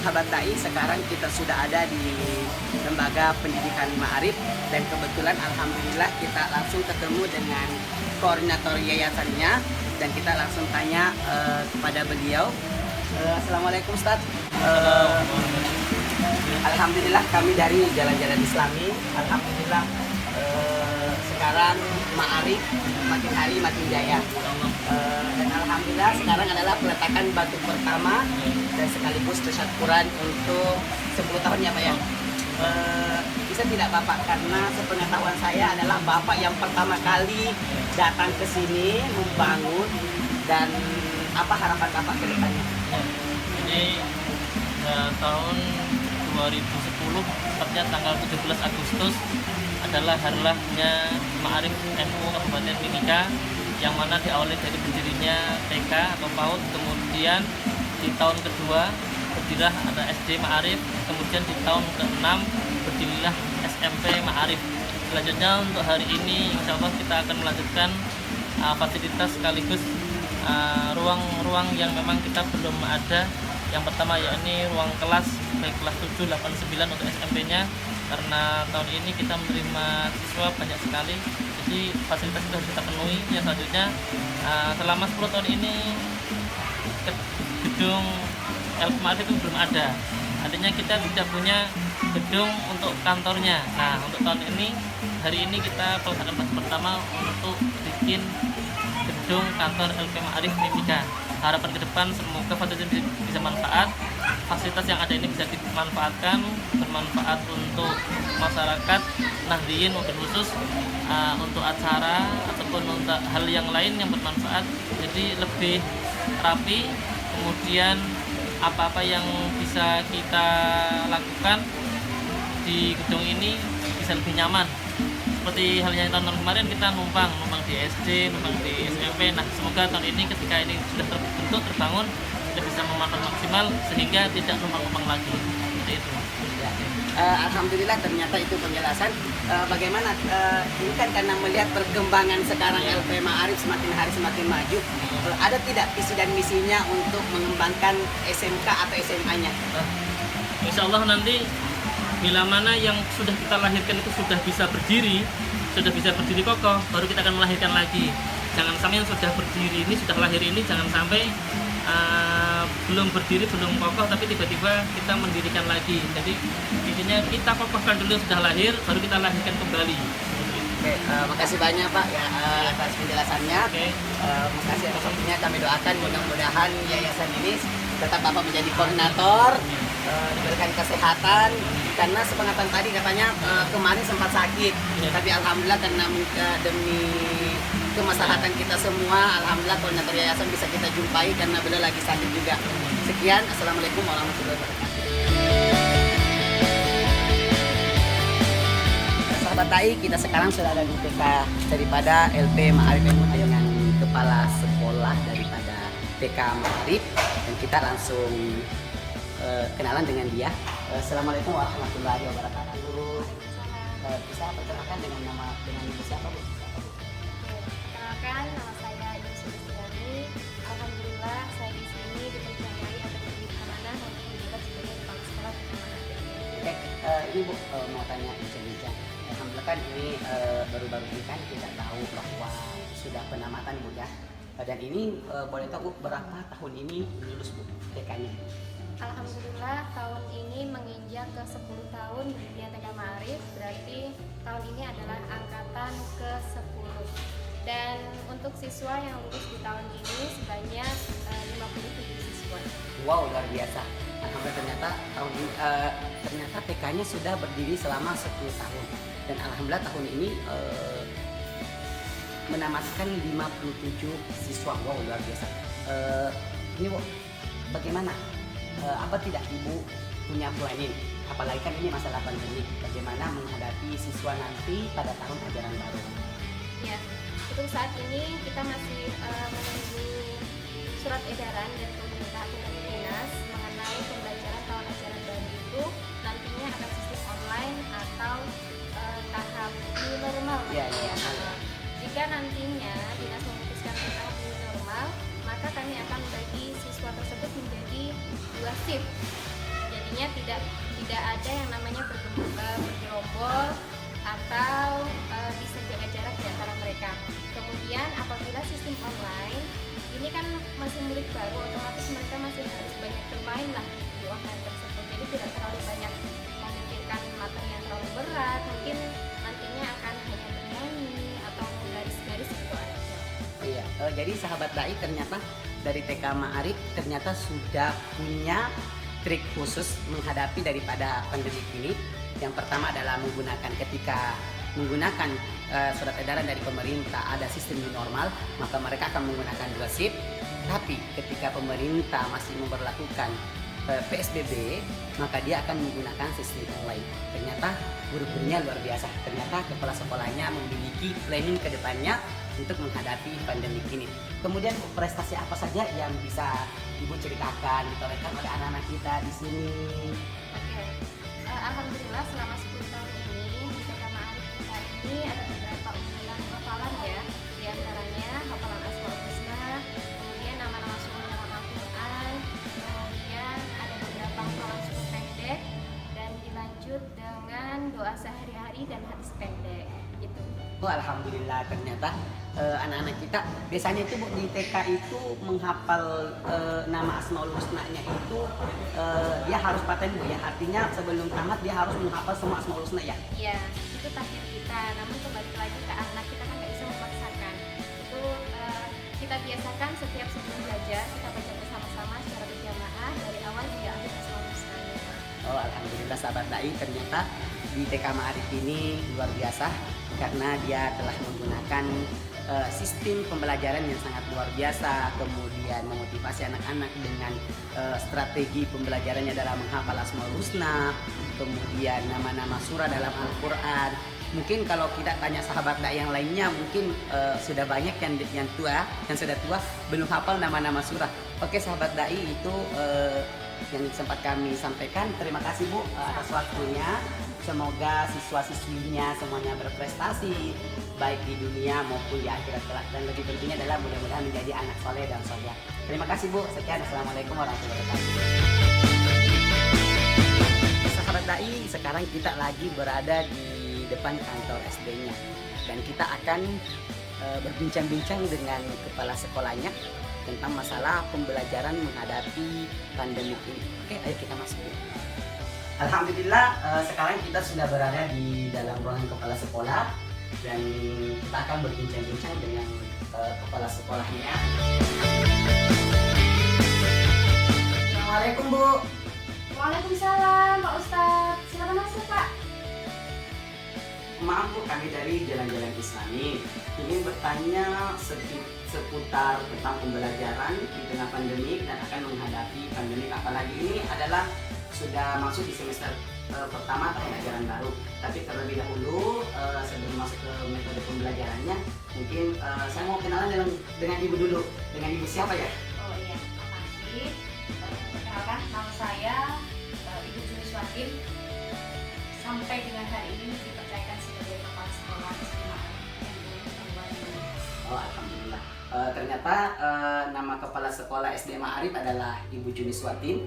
sahabat TAI, sekarang kita sudah ada di Lembaga Pendidikan Ma'arif dan kebetulan alhamdulillah kita langsung ketemu dengan koordinator yayasannya dan kita langsung tanya kepada beliau. Assalamualaikum Ustaz. Alhamdulillah kami dari Jalan-Jalan Islami. Alhamdulillah sekarang Ma'arif makin hari makin jaya. Dan alhamdulillah sekarang adalah peletakan batu pertama dan sekaligus tasyakuran untuk 10 tahun ya Pak ya. Bisa tidak Bapak, karena sepengetahuan saya adalah Bapak yang pertama kali datang ke sini membangun, dan apa harapan Bapak ke depannya? Jadi tahun 2010 tepatnya tanggal 17 Agustus adalah hari lahirnya Ma'arif NU Kabupaten Mimika, yang mana diawali dari berdirinya TK atau PAUD, kemudian di tahun kedua berdirilah ada SD Ma'arif, kemudian di tahun ke-6 berdirilah SMP Ma'arif. Selanjutnya untuk hari ini insya Allah kita akan melanjutkan fasilitas sekaligus ruang-ruang yang memang kita belum ada. Yang pertama yakni ruang kelas, baik kelas 7, 8, 9 untuk SMP-nya, karena tahun ini kita menerima siswa banyak sekali, jadi fasilitas itu harus kita penuhi. Yang selanjutnya selama 10 tahun ini gedung LP Ma'arif itu belum ada, artinya kita tidak punya gedung untuk kantornya. Nah, untuk tahun ini, hari ini kita peletakan batu pertama untuk bikin gedung kantor LP Ma'arif Mimika. Harapan ke depan semoga fasilitas bisa manfaat, fasilitas yang ada ini bisa dimanfaatkan, bermanfaat untuk masyarakat Nahdliyin mobil khusus untuk acara ataupun untuk hal yang lain yang bermanfaat. Jadi lebih rapi, kemudian apa-apa yang bisa kita lakukan di gedung ini bisa lebih nyaman. Seperti halnya tahun kemarin kita numpang di SD, numpang di SMP. Nah, semoga tahun ini ketika ini sudah terbentuk, terbangun, kita bisa memanfaatkan maksimal sehingga tidak numpang lagi. Seperti itu. Ya. Alhamdulillah ternyata itu penjelasan. Bagaimana ini kan karena melihat perkembangan sekarang LP Ma'arif semakin hari semakin maju. Ada tidak visi dan misinya untuk mengembangkan SMK atau SMA-nya? Insya Allah nanti bila mana yang sudah kita lahirkan itu sudah bisa berdiri kokoh, baru kita akan melahirkan lagi. Jangan sampai yang sudah berdiri ini, sudah lahir ini, jangan sampai belum berdiri, belum kokoh, tapi tiba-tiba kita mendirikan lagi. Jadi intinya kita kokohkan dulu sudah lahir, baru kita lahirkan kembali. Oke, makasih banyak Pak ya atas penjelasannya. Makasih atas waktunya. Kami doakan mudah-mudahan yayasan ini tetap Bapak menjadi koordinator, diberikan kesehatan, karena sepengetahuan tadi katanya kemarin sempat sakit, tapi alhamdulillah karena demi kemaslahatan kita semua, alhamdulillah koordinator yayasan bisa kita jumpai karena beliau lagi sakit juga. Sekian, assalamualaikum warahmatullahi wabarakatuh. Sahabat TAI, kita sekarang sudah ada di TK daripada LP Ma'arif NU dengan kepala sekolah daripada TK Ma'arif, dan kita langsung kenalan dengan dia. Assalamualaikum warahmatullahi wabarakatuh. Bisa perkenalkan dengan ibu siapa Bu? Perkenalkan, nama saya Yusuf Istiani. Alhamdulillah saya di sini dipercayai atau diberi amanah untuk menjabat sebagai kepala sekolah di Ma'arif. Oke, ini Bu mau tanya bincang-bincang. Alhamdulillah kan ini baru-baru ini kan kita tahu bahwa sudah penamatan Bu ya. Dan ini boleh tahu Bu, berapa tahun ini lulus Bu TK-nya? Alhamdulillah tahun ini menginjak ke 10 tahun berdirinya TK Ma'arif, berarti tahun ini adalah angkatan ke-10. Dan untuk siswa yang lulus di tahun ini sebanyak 57 siswa. Wow, luar biasa. Alhamdulillah ternyata TK-nya sudah berdiri selama 10 tahun. Dan alhamdulillah tahun ini menamatkan 57 siswa. Wow, luar biasa. Ini Bu, bagaimana? Apa tidak Ibu punya planning? Apalagi kan ini masalah pandemi, bagaimana menghadapi siswa nanti pada tahun ajaran baru? Ya, untuk saat ini kita masih menunggu surat edaran dari pemerintah atau dari dinas mengenai pembelajaran tahun ajaran baru itu nantinya akan sistem online atau tahap new normal. Ya. Jika nantinya dinas memutuskan tentang new normal, maka kami akan membagi siswa tersebut menjadi 2 shift. Jadi Artinya tidak ada yang namanya bergerombol atau bisa jaga jarak di antara mereka. Kemudian apabila sistem online ini kan masih murid baru, otomatis mereka masih harus banyak bermain lah di online tersebut. Jadi tidak terlalu banyak memikirkan materi yang terlalu berat. Mungkin nantinya akan hanya bernyanyi atau menggaris-garis gitu aja. Oh iya, jadi sahabat dai ternyata dari TK Ma'arif ternyata sudah punya trik khusus menghadapi daripada pandemi ini. Yang pertama adalah ketika menggunakan surat edaran dari pemerintah ada sistem new normal, maka mereka akan menggunakan 2 shift. Tapi ketika pemerintah masih memberlakukan PSBB, maka dia akan menggunakan sistem online. Ternyata guru-gurunya luar biasa. Ternyata kepala sekolahnya memiliki planning ke depannya untuk menghadapi pandemi ini. Kemudian prestasi apa saja yang bisa Ibu ceritakan, ditorehkan oleh anak-anak kita di sini? Oke. Alhamdulillah selama 10 tahun ini di TK Ma'arif kita ini ada beberapa unggulan hafalan ya. Di antaranya hafalan Asmaul Husna, kemudian nama-nama sunnah dalam Al-Quran, kemudian ada beberapa hafalan sunnah pendek, dan dilanjut dengan doa sehari-hari dan hadis pendek. Gitu. Oh, alhamdulillah ternyata anak-anak kita biasanya itu Bu, di TK itu menghafal nama Asmaul Husna-nya itu dia harus paten Bu ya. Artinya sebelum tamat dia harus menghafal semua Asmaul Husna ya. Iya, itu target kita. Namun kembali lagi ke anak, kita kan nggak bisa memaksakan. Itu kita biasakan setiap sebelum belajar kita baca bersama-sama secara berjamaah dari awal hingga akhir Asmaul Husna-nya. Oh, alhamdulillah sahabat dai ternyata di TK Ma'arif ini luar biasa karena dia telah menggunakan sistem pembelajaran yang sangat luar biasa, kemudian memotivasi anak-anak dengan strategi pembelajarannya dalam menghafal Asmaul Husna, kemudian nama-nama surah dalam Al-Quran. Mungkin kalau kita tanya sahabat dai yang lainnya mungkin sudah banyak yang sudah tua belum hafal nama-nama surah. Oke sahabat dai, itu yang sempat kami sampaikan. Terima kasih Bu atas waktunya. Semoga siswa-siswinya semuanya berprestasi baik di dunia maupun di akhirat kelak, dan lebih pentingnya adalah mudah-mudahan menjadi anak soleh dan soleh. Terima kasih Bu. Sekian, assalamualaikum warahmatullahi wabarakatuh. Sahabat dai, sekarang kita lagi berada di depan kantor SD-nya dan kita akan berbincang-bincang dengan kepala sekolahnya tentang masalah pembelajaran menghadapi pandemi ini. Oke, ayo kita masuk. Alhamdulillah sekarang kita sudah berada di dalam ruangan kepala sekolah dan kita akan berbincang-bincang dengan kepala sekolahnya. Assalamualaikum Bu. Waalaikumsalam Pak Ustadz. Silakan masuk Pak. Maaf Bu, kami dari Jalan-Jalan Islami ingin bertanya seputar tentang pembelajaran di tengah pandemi dan akan menghadapi pandemi, apalagi ini adalah sudah masuk di semester pertama tahun ajaran baru. Tapi terlebih dahulu sebelum masuk ke metode pembelajarannya, mungkin saya mau kenalan dengan Ibu dulu. Dengan Ibu siapa ya? Oh iya, makasih. Perkenalkan, nama saya Ibu Juniswatin. Sampai dengan hari ini dipercayakan sebagai kepala sekolah SMA yang Oh, alhamdulillah. Ternyata nama kepala sekolah SD Ma'arif adalah Ibu Juniswatin.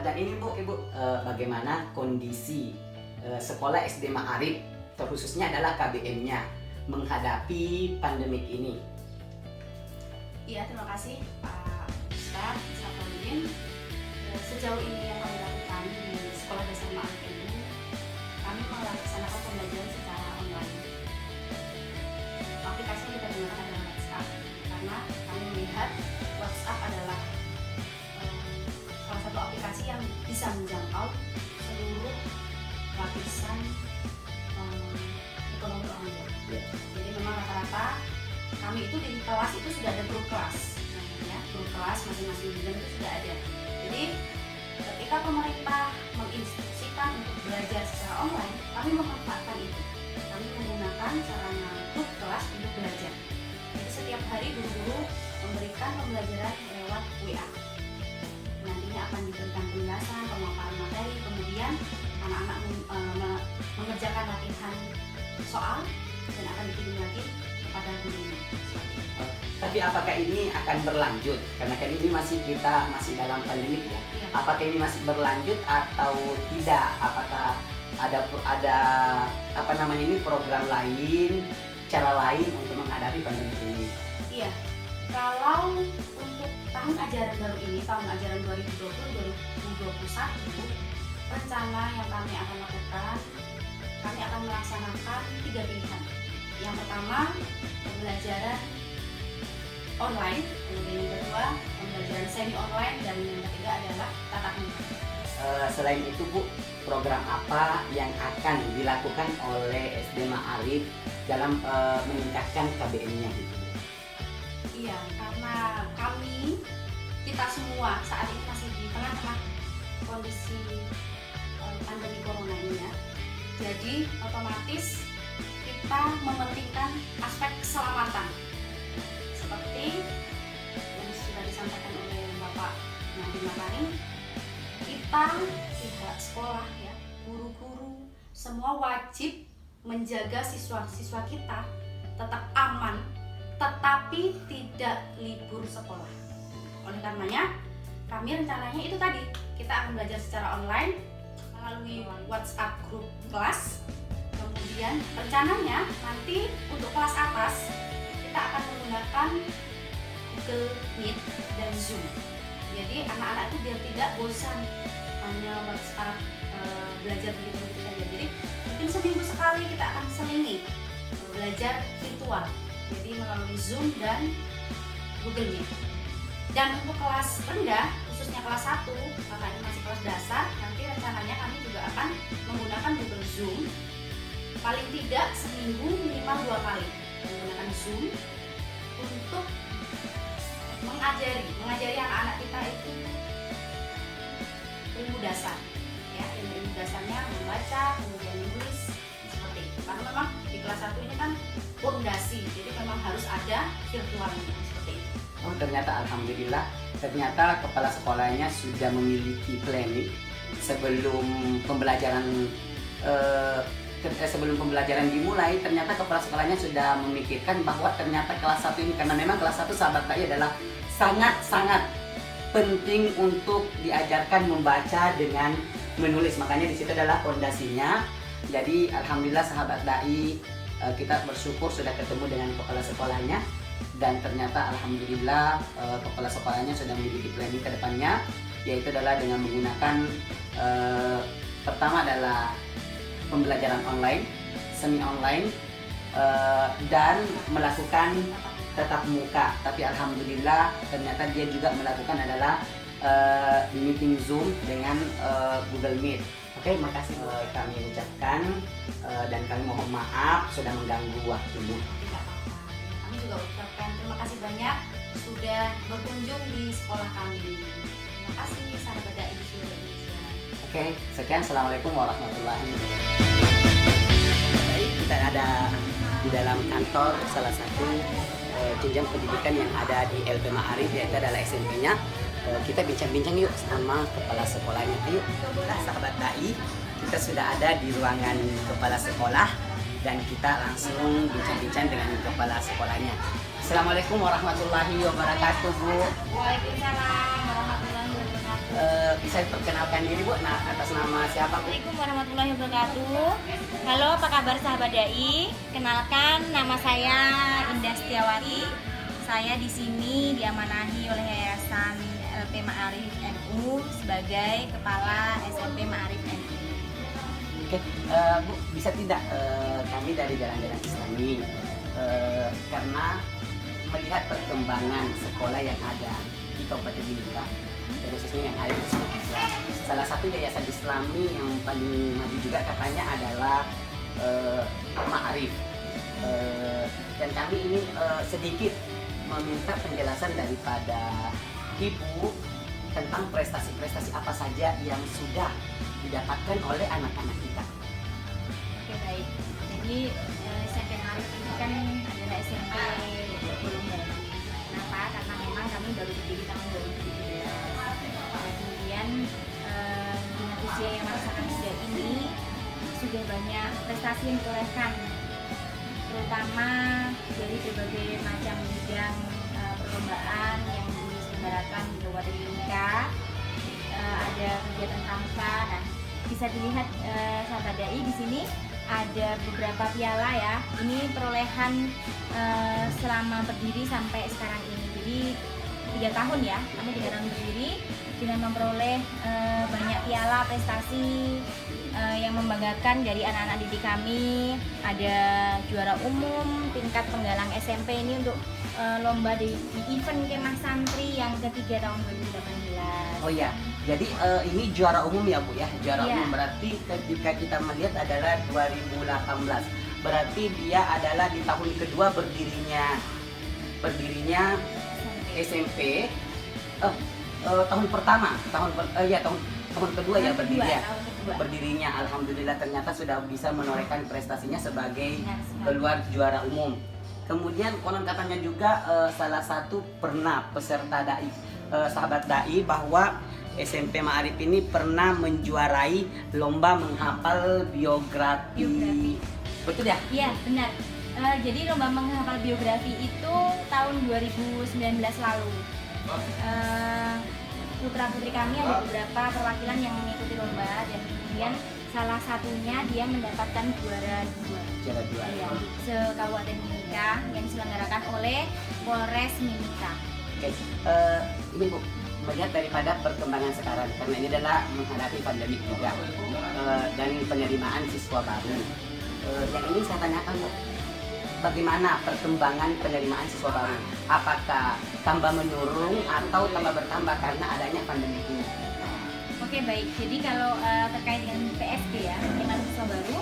Dan ini Bu, Ibu, bagaimana kondisi sekolah SD Ma'arif, terkhususnya adalah KBM-nya, menghadapi pandemik ini? Iya, terima kasih Pak Ustadz Safarudin. Sejauh ini yang kami lakukan di sekolah dasar Ma'arif ini, kami melaksanakan pembelajaran secara online. Aplikasi yang kita gunakan adalah WhatsApp, karena kami melihat WhatsApp adalah salah satu aplikasi yang bisa menjangkau seluruh lapisan ekonomi orang tua. Jadi memang rata-rata kami itu di kelas itu sudah ada grup kelas, namanya grup kelas masing-masing bidang itu sudah ada. Jadi ketika pemerintah menginstruksikan untuk belajar secara online, kami memanfaatkan itu. Kami menggunakan sarana grup kelas untuk belajar. Jadi setiap hari guru-guru memberikan pembelajaran lewat WA. Nantinya akan diberikan penjelasan, pemaparan materi, kemudian anak-anak mengerjakan latihan soal dan akan dikirim lagi kepada gurunya. Tapi apakah ini akan berlanjut? Karena kan ini kita masih dalam pandemi ya. Iya. Apakah ini masih berlanjut atau tidak? Apakah ada apa namanya ini program lain, cara lain untuk menghadapi pandemi ini? Iya, kalau untuk tahun ajaran baru ini, tahun ajaran 2020-2021, rencana yang kami akan lakukan, kami akan melaksanakan 3 pilihan. Yang pertama, pembelajaran online, kemudian yang kedua, pembelajaran semi online, dan yang ketiga adalah tatap muka. Selain itu Bu, program apa yang akan dilakukan oleh SD Ma'arif dalam meningkatkan KBM-nya gitu? Iya, karena kita semua saat ini masih di tengah-tengah kondisi pandemi corona ini ya. Jadi otomatis kita mementingkan aspek keselamatan. Seperti yang sudah disampaikan oleh Bapak Nadiem Makarim, kita pihak sekolah ya, guru-guru semua wajib menjaga siswa-siswa kita tetap aman, tetapi tidak libur sekolah. Oleh karenanya, kami rencananya itu tadi, kita akan belajar secara online melalui WhatsApp grup kelas. Kemudian rencananya nanti untuk kelas atas kita akan menggunakan Google Meet dan Zoom. Jadi anak-anak itu biar tidak bosan hanya WhatsApp belajar begitu saja. Jadi mungkin seminggu sekali kita akan selingi belajar virtual. Jadi melalui Zoom dan Google Meet. Dan untuk kelas rendah, khususnya kelas 1, karena ini masih kelas dasar, nanti rencananya kami juga akan menggunakan Google Zoom paling tidak seminggu minimal 2 kali menggunakan Zoom untuk mengajari anak-anak kita itu ilmu dasar ya, ilmu dasarnya membaca, kemudian menulis seperti itu. Karena memang di kelas 1 ini kan fondasi, jadi memang harus ada virtualnya seperti itu. Oh, ternyata alhamdulillah, ternyata kepala sekolahnya sudah memiliki planning sebelum pembelajaran dimulai. Ternyata kepala sekolahnya sudah memikirkan bahwa ternyata kelas 1 ini, karena memang kelas 1 sahabat TAI adalah sangat-sangat penting untuk diajarkan membaca dengan menulis. Makanya di situ adalah fondasinya. Jadi alhamdulillah sahabat TAI, kita bersyukur sudah ketemu dengan kepala sekolahnya, dan ternyata alhamdulillah kepala sekolahnya sudah memiliki planning ke depannya, yaitu adalah dengan menggunakan pertama adalah pembelajaran online, semi online, dan melakukan tatap muka. Tapi alhamdulillah ternyata dia juga melakukan adalah meeting Zoom dengan Google Meet. Oke, makasih kami ucapkan, dan kami mohon maaf sudah mengganggu waktumu. Tidak apa-apa. Kami juga ucapkan terima kasih banyak sudah berkunjung di sekolah kami. Terima kasih sahabat DAI di seluruh Indonesia. Oke, sekian. Assalamualaikum warahmatullahi wabarakatuh. Baik, kita ada di dalam kantor salah satu jenjang pendidikan yang ada di LP Ma'arif, yaitu adalah SMP-nya. Kita bincang-bincang yuk sama kepala sekolahnya. Ayo, nah, sahabat TAI, kita sudah ada di ruangan kepala sekolah dan kita langsung bincang-bincang dengan kepala sekolahnya. Assalamualaikum warahmatullahi wabarakatuh, Bu. Waalaikumsalam warahmatullahi wabarakatuh. Bisa perkenalkan diri, Bu? Nah, atas nama siapa, Bu? Assalamualaikum warahmatullahi wabarakatuh. Halo, apa kabar sahabat DAI? Kenalkan, nama saya Indah Setiawati. Saya di sini diamanahi oleh Yayasan LP Ma'arif NU sebagai Kepala SMP Ma'arif NU. Oke, Bu, bisa tidak kami dari Jalan-Jalan Islami, karena melihat perkembangan sekolah yang ada di Kabupaten Mimika, khususnya yang ada di Sumatera. Salah satu yayasan Islami yang paling maju juga katanya adalah Ma'arif, dan kami ini sedikit meminta penjelasan daripada Ibu tentang prestasi-prestasi apa saja yang sudah didapatkan oleh anak-anak kita. Oke, baik. Jadi SMP Ma'arif ini kan adalah SMP belum baru. Kenapa? Karena memang kami baru berdiri tahun 2017. Kemudian dengan usia yang masih sangat muda ini sudah banyak prestasi yang ditorehkan, terutama dari berbagai macam bidang perlombaan yang diselenggarakan di Kabupaten Mimika. Ada kegiatan pramuka. Nah, bisa dilihat sahabat dai di sini ada beberapa piala ya. Ini perolehan selama berdiri sampai sekarang ini. Jadi 3 tahun ya, kami 3 tahun berdiri dengan memperoleh banyak piala prestasi yang membanggakan dari anak-anak didik kami. Ada juara umum tingkat penggalang SMP ini untuk lomba di event kemah santri yang ketiga tahun 2018. Oh ya, jadi ini juara umum ya Bu ya, juara Iya. umum berarti ketika kita melihat adalah 2018. Berarti dia adalah di tahun kedua berdirinya SMP. Tahun pertama, tahun kedua ya berdiri ya. Tahun kedua. Berdirinya alhamdulillah ternyata sudah bisa menorehkan prestasinya sebagai Benar sekali. keluar juara umum. Kemudian konon katanya juga salah satu pernah peserta dai, sahabat dai, bahwa SMP Ma'arif ini pernah menjuarai lomba menghafal biografi. Betul ya? Iya, benar. Jadi lomba menghafal biografi itu tahun 2019 lalu. Putra-putri kami ada beberapa perwakilan yang mengikuti lomba dan kemudian salah satunya dia mendapatkan juara 2. Juara dua. Iya, se-Kabupaten Mimika yang diselenggarakan oleh Polres Mimika. Oke, ini Bu, melihat daripada perkembangan sekarang, karena ini adalah menghadapi pandemi juga dan penerimaan siswa baru. Yang ini saya tanyakan Bu, bagaimana perkembangan penerimaan siswa baru? Apakah tambah menurun atau tambah bertambah karena adanya pandemi ini? Oke, baik. Jadi kalau terkait dengan PSB ya, penerimaan siswa baru,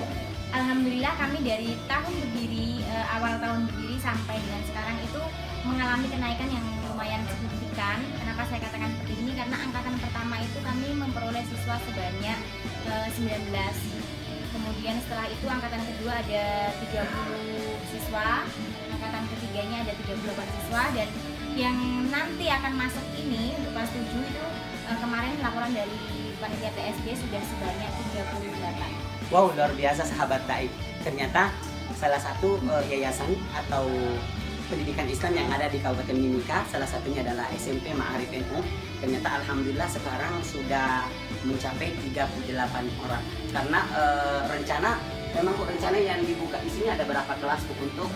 alhamdulillah kami dari tahun berdiri, awal tahun berdiri sampai dengan sekarang itu mengalami kenaikan yang lumayan signifikan. Kenapa saya katakan seperti ini? Karena angkatan pertama itu kami memperoleh siswa sebanyak 19. Kemudian setelah itu angkatan kedua ada 30 siswa, angkatan ketiganya ada 38 siswa, dan yang nanti akan masuk ini untuk kelas 7 itu kemarin laporan dari panitia PSB sudah sebanyak 38. Wow, luar biasa sahabat dai. Ternyata salah satu yayasan atau pendidikan Islam yang ada di Kabupaten Mimika, salah satunya adalah SMP Ma'arif NU. Ternyata alhamdulillah sekarang sudah mencapai 38 orang. Karena rencana yang dibuka di sini ada berapa kelas Bu, untuk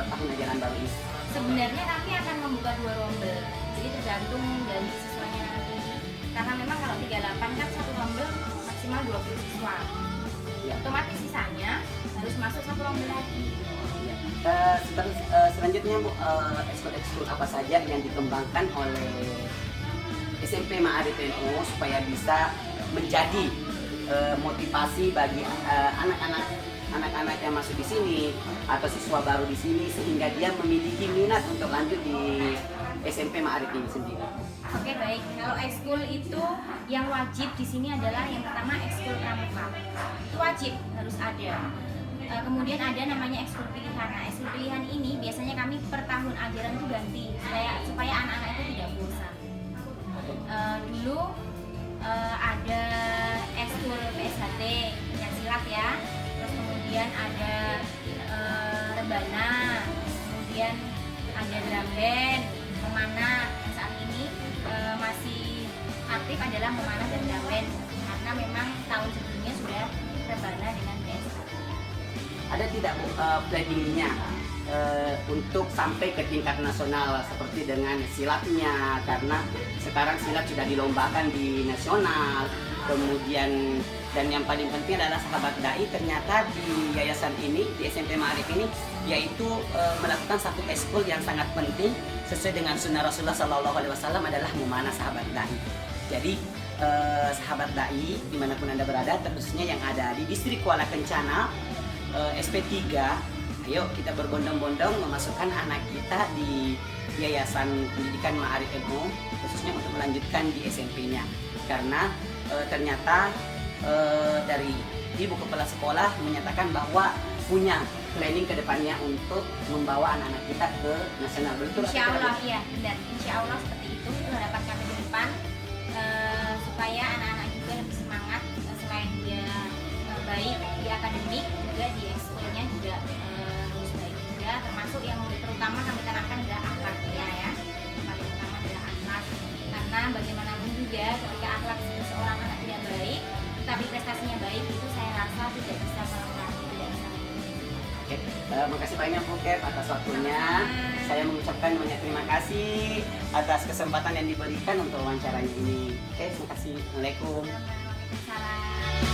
tahun ajaran baru ini? Sebenarnya kami akan membuka 2 rombel, jadi tergantung dari siswanya nanti. Karena memang kalau 38 kan satu rombel maksimal 20 siswa. Ya. Otomatis sisanya harus masuk satu rombel lagi. Selanjutnya Bu, ekskul apa saja yang dikembangkan oleh SMP Ma'arif NU supaya bisa menjadi motivasi bagi anak-anak yang masuk di sini atau siswa baru di sini sehingga dia memiliki minat untuk lanjut di SMP Ma'arif ini sendiri. Oke, baik. Kalau ekskul itu yang wajib di sini adalah yang pertama ekskul pramuka. Itu wajib harus ada. Kemudian ada namanya ekskul pilihan. Nah, ekskul pilihan ini biasanya kami per tahun ajaran itu ganti supaya anak-anak itu tidak bosan. Dulu ada ekskul PSHT yang silat ya. Terus kemudian ada rebana, kemudian ada drum band, memanah. Saat ini masih aktif adalah memanah dan drum band karena memang tahun sebelumnya sudah rebana dengan PSHT. Ada tidak Bu planningnya untuk sampai ke tingkat nasional seperti dengan silatnya, karena sekarang silat sudah dilombakan di nasional. Kemudian dan yang paling penting adalah sahabat dai, ternyata di yayasan ini, di SMP Ma'arif ini, yaitu melakukan satu ekskul yang sangat penting sesuai dengan sunnah Rasulullah SAW adalah memanah sahabat dai. Jadi sahabat dai dimanapun Anda berada, terkhususnya yang ada di distrik Kuala Kencana, SP3, ayo kita berbondong-bondong memasukkan anak kita di Yayasan Pendidikan Ma'arif NU, khususnya untuk melanjutkan di SMP-nya. Karena ternyata dari Ibu Kepala Sekolah menyatakan bahwa punya planning ke depannya untuk membawa anak-anak kita ke nasional. Betul? Insya Allah, iya benar. Insya Allah seperti itu harapan kami ke depan, supaya anak-anak juga lebih semangat, selain dia baik di akademik, juga di ekskulnya juga harus baik. termasuk yang terutama kami tanamkan adalah akhlaknya ya. Yang paling utama adalah akhlak, karena bagaimanapun juga ketika akhlak seseorang anak tidak baik tapi prestasinya baik, itu saya rasa tidak bisa melengkapi, tidak bisa memenuhi. Oke, makasih banyak Bu Kep atas waktunya. Saya mengucapkan banyak terima kasih atas kesempatan yang diberikan untuk wawancaranya ini. Oke, terima kasih. Assalamualaikum. Waalaikumsalam.